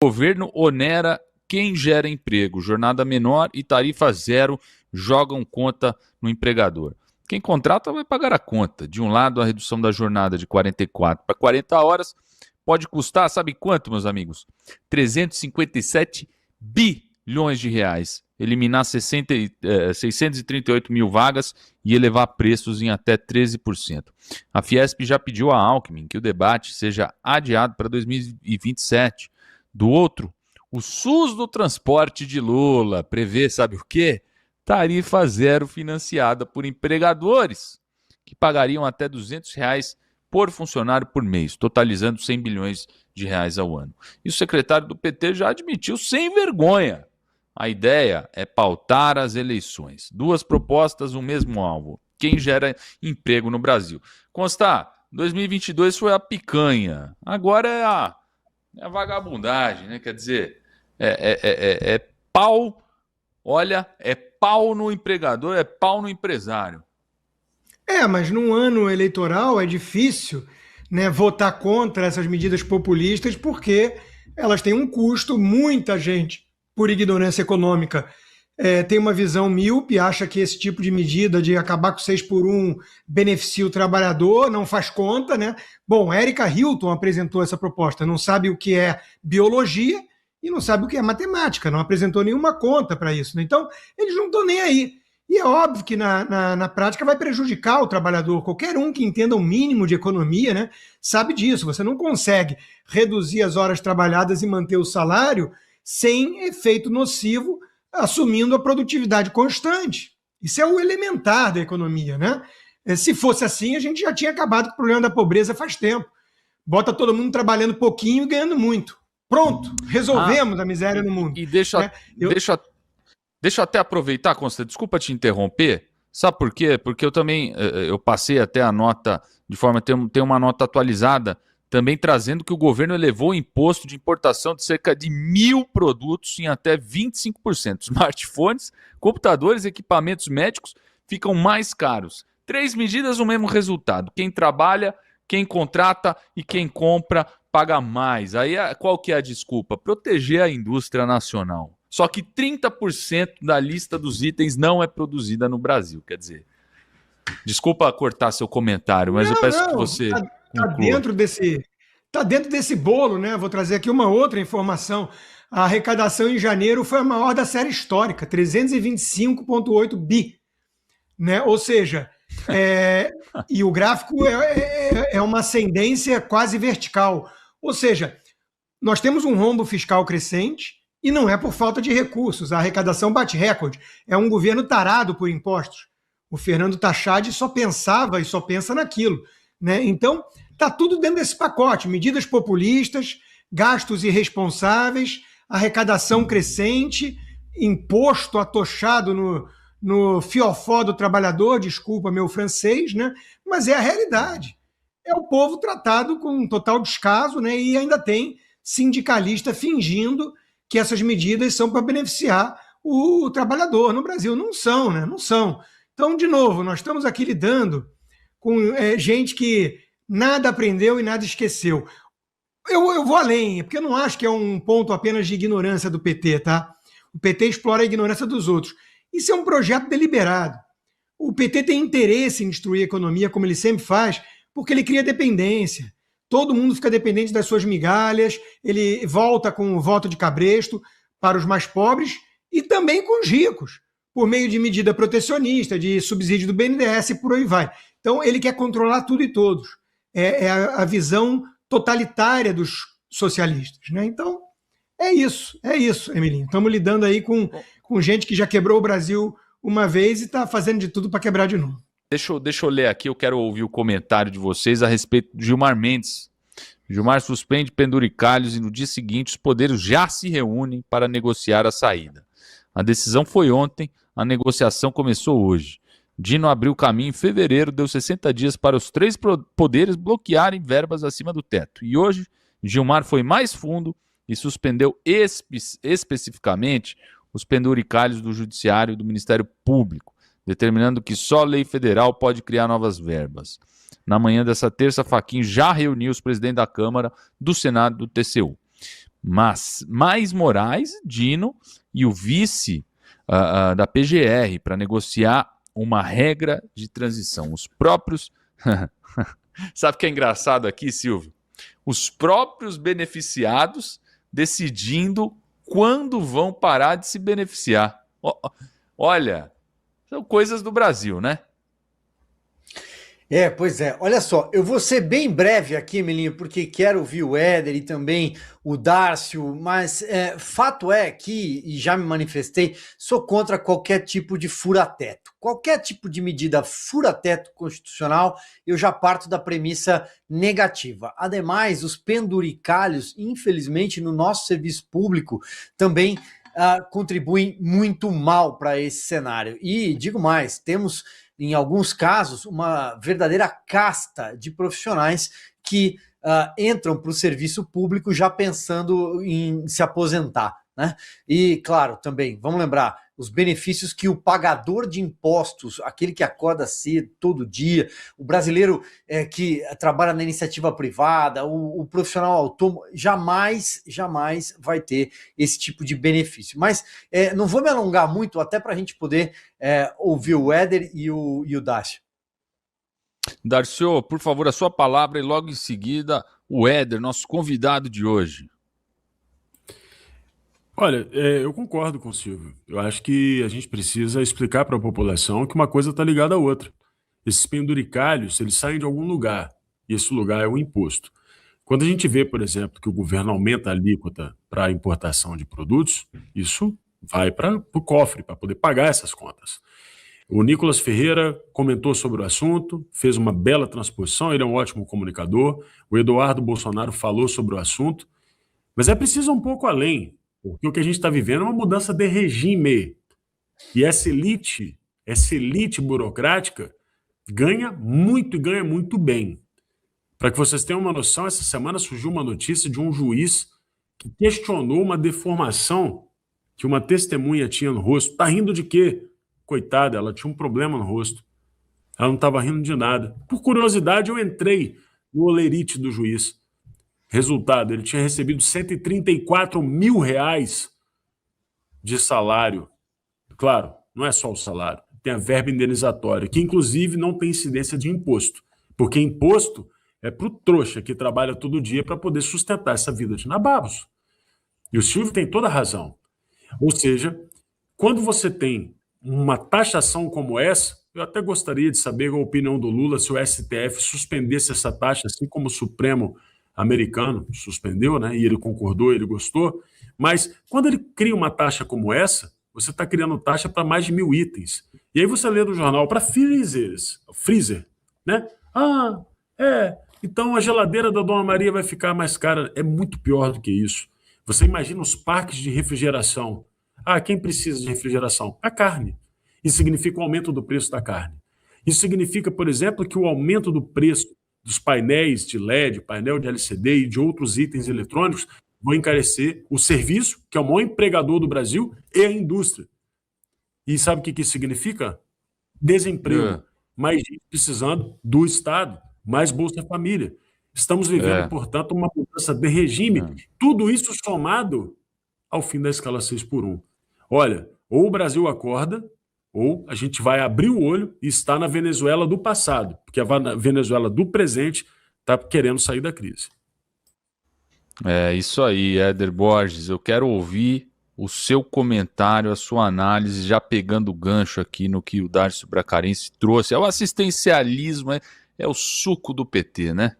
Governo onera quem gera emprego. Jornada menor e tarifa zero jogam conta no empregador. Quem contrata vai pagar a conta. De um lado, a redução da jornada de 44 para 40 horas pode custar, sabe quanto, meus amigos? 357 bilhões de reais. Eliminar 638 mil vagas e elevar preços em até 13%. A Fiesp já pediu a Alckmin que o debate seja adiado para 2027. Do outro, o SUS do transporte de Lula prevê, sabe o quê? Tarifa zero financiada por empregadores, que pagariam até R$ 200 por funcionário por mês, totalizando 100 bilhões de reais ao ano. E o secretário do PT já admitiu sem vergonha. A ideia é pautar as eleições. Duas propostas, o mesmo alvo. Quem gera emprego no Brasil? Constar, 2022 foi a picanha. Agora é a vagabundagem, né? Quer dizer, é pau, olha, é pau no empregador, é pau no empresário. Mas num ano eleitoral é difícil, né, votar contra essas medidas populistas porque elas têm um custo. Muita gente, por ignorância econômica, tem uma visão míope, acha que esse tipo de medida de acabar com 6 por 1 beneficia o trabalhador, não faz conta, né? Bom, Erika Hilton apresentou essa proposta, não sabe o que é biologia e não sabe o que é matemática, não apresentou nenhuma conta para isso, né? Então, eles não estão nem aí. E é óbvio que na prática vai prejudicar o trabalhador. Qualquer um que entenda o mínimo de economia, né, sabe disso. Você não consegue reduzir as horas trabalhadas e manter o salário sem efeito nocivo, assumindo a produtividade constante. Isso é o elementar da economia, né? Se fosse assim, a gente já tinha acabado com o problema da pobreza faz tempo. Bota todo mundo trabalhando pouquinho e ganhando muito. Pronto, resolvemos a miséria no mundo. E deixa eu até aproveitar, Constantino, desculpa te interromper. Sabe por quê? Porque eu passei até a nota, de forma tem uma nota atualizada, também trazendo que o governo elevou o imposto de importação de cerca de 1.000 produtos em até 25%. Smartphones, computadores e equipamentos médicos ficam mais caros. 3 medidas, o mesmo resultado. Quem trabalha, quem contrata e quem compra paga mais. Aí qual que é a desculpa? Proteger a indústria nacional. Só que 30% da lista dos itens não é produzida no Brasil. Quer dizer, desculpa cortar seu comentário, mas eu peço que você Tá dentro desse bolo, né? Vou trazer aqui uma outra informação. A arrecadação em janeiro foi a maior da série histórica, 325,8 bi, né? Ou seja, e o gráfico é uma ascendência quase vertical. Ou seja, nós temos um rombo fiscal crescente e não é por falta de recursos. A arrecadação bate recorde. É um governo tarado por impostos. O Fernando Tachad só pensava e só pensa naquilo, né? Então, está tudo dentro desse pacote. Medidas populistas, gastos irresponsáveis, arrecadação crescente, imposto atochado no fiofó do trabalhador, desculpa meu francês, né? Mas é a realidade. É o povo tratado com um total descaso, né? E ainda tem sindicalista fingindo que essas medidas são para beneficiar o trabalhador. No Brasil não são, né? Não são. Então, de novo, nós estamos aqui lidando com gente que nada aprendeu e nada esqueceu. Eu vou além, porque eu não acho que é um ponto apenas de ignorância do PT, tá? O PT explora a ignorância dos outros. Isso é um projeto deliberado. O PT tem interesse em destruir a economia, como ele sempre faz, porque ele cria dependência. Todo mundo fica dependente das suas migalhas, ele volta com o voto de cabresto para os mais pobres e também com os ricos, por meio de medida protecionista, de subsídio do BNDES e por aí vai. Então, ele quer controlar tudo e todos. É a visão totalitária dos socialistas, né? Então, é isso, Emilinho. Estamos lidando aí com gente que já quebrou o Brasil uma vez e está fazendo de tudo para quebrar de novo. Deixa eu ler aqui, eu quero ouvir o comentário de vocês a respeito de Gilmar Mendes. Gilmar suspende penduricalhos e no dia seguinte os poderes já se reúnem para negociar a saída. A decisão foi ontem, a negociação começou hoje. Dino abriu caminho em fevereiro, deu 60 dias para os 3 poderes bloquearem verbas acima do teto. E hoje, Gilmar foi mais fundo e suspendeu especificamente os penduricalhos do Judiciário e do Ministério Público, determinando que só lei federal pode criar novas verbas. Na manhã dessa terça, Fachin já reuniu os presidentes da Câmara, do Senado e do TCU. Mas mais Moraes, Dino e o vice da PGR para negociar uma regra de transição. Os próprios... Sabe o que é engraçado aqui, Silvio? Os próprios beneficiados decidindo quando vão parar de se beneficiar. Olha, são coisas do Brasil, né? Pois é. Olha só, eu vou ser bem breve aqui, Melinho, porque quero ouvir o Éder e também o Dárcio, mas fato é que, e já me manifestei, sou contra qualquer tipo de fura-teto. Qualquer tipo de medida fura-teto constitucional, eu já parto da premissa negativa. Ademais, os penduricalhos, infelizmente, no nosso serviço público, também contribuem muito mal para esse cenário. E digo mais, temos em alguns casos, uma verdadeira casta de profissionais que entram para o serviço público já pensando em se aposentar, né? E, claro, também, vamos lembrar, os benefícios que o pagador de impostos, aquele que acorda cedo todo dia, o brasileiro que trabalha na iniciativa privada, o profissional autônomo, jamais vai ter esse tipo de benefício. Mas não vou me alongar muito, até para a gente poder ouvir o Éder e o Dácio. Darcio, por favor, a sua palavra e logo em seguida o Éder, nosso convidado de hoje. Olha, eu concordo com o Silvio. Eu acho que a gente precisa explicar para a população que uma coisa está ligada à outra. Esses penduricalhos, eles saem de algum lugar, e esse lugar é o imposto. Quando a gente vê, por exemplo, que o governo aumenta a alíquota para a importação de produtos, isso vai para o cofre, para poder pagar essas contas. O Nicolas Ferreira comentou sobre o assunto, fez uma bela transposição, ele é um ótimo comunicador. O Eduardo Bolsonaro falou sobre o assunto, mas é preciso um pouco além. Porque o que a gente está vivendo é uma mudança de regime. E essa elite burocrática ganha muito e ganha muito bem. Para que vocês tenham uma noção, essa semana surgiu uma notícia de um juiz que questionou uma deformação que uma testemunha tinha no rosto. Tá rindo de quê? Coitada, ela tinha um problema no rosto. Ela não estava rindo de nada. Por curiosidade, eu entrei no olerite do juiz. Resultado, ele tinha recebido R$134 mil de salário. Claro, não é só o salário, tem a verba indenizatória, que inclusive não tem incidência de imposto, porque imposto é para o trouxa que trabalha todo dia para poder sustentar essa vida de nababos. E o Silvio tem toda a razão. Ou seja, quando você tem uma taxação como essa, eu até gostaria de saber a opinião do Lula se o STF suspendesse essa taxa, assim como o Supremo americano suspendeu, né? E ele concordou, ele gostou. Mas quando ele cria uma taxa como essa, você está criando taxa para mais de 1.000 itens. E aí você lê no jornal para freezer, né? Então a geladeira da Dona Maria vai ficar mais cara. É muito pior do que isso. Você imagina os parques de refrigeração. Quem precisa de refrigeração? A carne. Isso significa o aumento do preço da carne. Isso significa, por exemplo, que o aumento do preço dos painéis de LED, painel de LCD e de outros itens eletrônicos vão encarecer o serviço, que é o maior empregador do Brasil, e a indústria. E sabe o que isso significa? Desemprego. Mais gente precisando do Estado, mais Bolsa Família. Estamos vivendo, portanto, uma mudança de regime. Tudo isso somado ao fim da escala 6x1. Olha, ou o Brasil acorda, ou a gente vai abrir o olho e está na Venezuela do passado, porque a Venezuela do presente está querendo sair da crise. É isso aí, Éder Borges. Eu quero ouvir o seu comentário, a sua análise, já pegando o gancho aqui no que o Dárcio Bracarense trouxe. É o assistencialismo, é o suco do PT, né?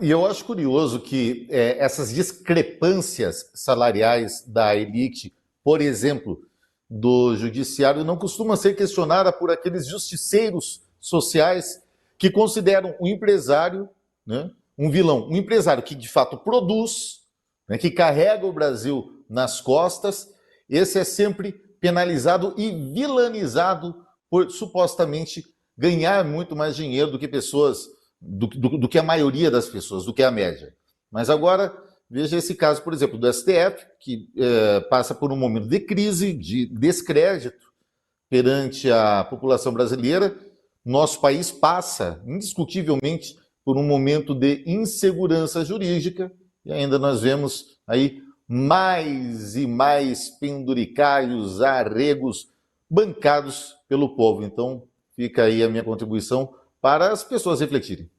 E eu acho curioso que essas discrepâncias salariais da elite, por exemplo, do judiciário, não costuma ser questionada por aqueles justiceiros sociais que consideram o empresário, né, um vilão. Um empresário que, de fato, produz, né, que carrega o Brasil nas costas, esse é sempre penalizado e vilanizado por, supostamente, ganhar muito mais dinheiro do que pessoas, do que a maioria das pessoas, do que a média. Mas agora, veja esse caso, por exemplo, do STF, que passa por um momento de crise, de descrédito perante a população brasileira. Nosso país passa, indiscutivelmente, por um momento de insegurança jurídica, e ainda nós vemos aí mais e mais penduricalhos, arregos bancados pelo povo. Então fica aí a minha contribuição para as pessoas refletirem.